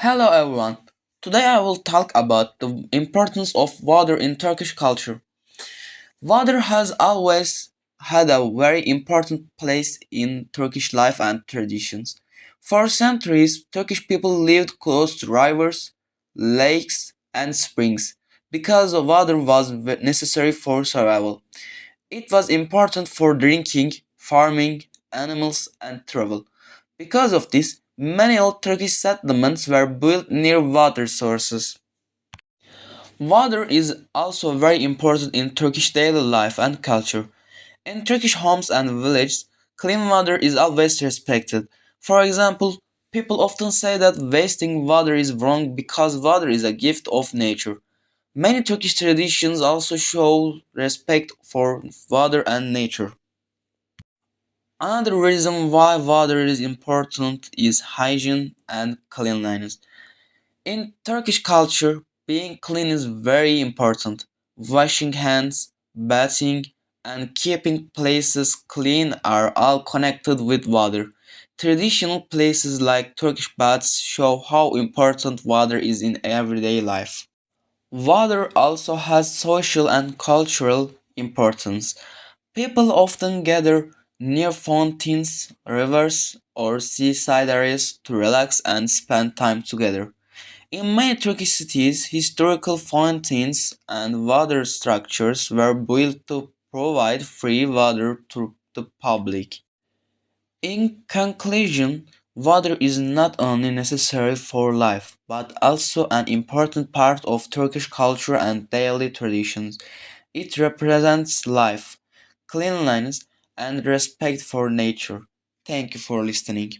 Hello everyone. Today I will talk about the importance of water in Turkish culture. Water has always had a very important place in Turkish life and traditions. For centuries, Turkish people lived close to rivers, lakes, and springs because the water was necessary for survival. It was important for drinking, farming, animals, and travel. Because of this, many old Turkish settlements were built near water sources. Water is also very important in Turkish daily life and culture. In Turkish homes and villages, clean water is always respected. For example, people often say that wasting water is wrong because water is a gift of nature. Many Turkish traditions also show respect for water and nature. Another reason why water is important is hygiene and cleanliness. In Turkish culture, being clean is very important. Washing hands, bathing, and keeping places clean are all connected with water. Traditional places like Turkish baths show how important water is in everyday life. Water also has social and cultural importance. People often gather near fountains, rivers, or seaside areas to relax and spend time together. In many Turkish cities, historical fountains and water structures were built to provide free water to the public. In conclusion, water is not only necessary for life, but also an important part of Turkish culture and daily traditions. It represents life, cleanliness, and respect for nature. Thank you for listening.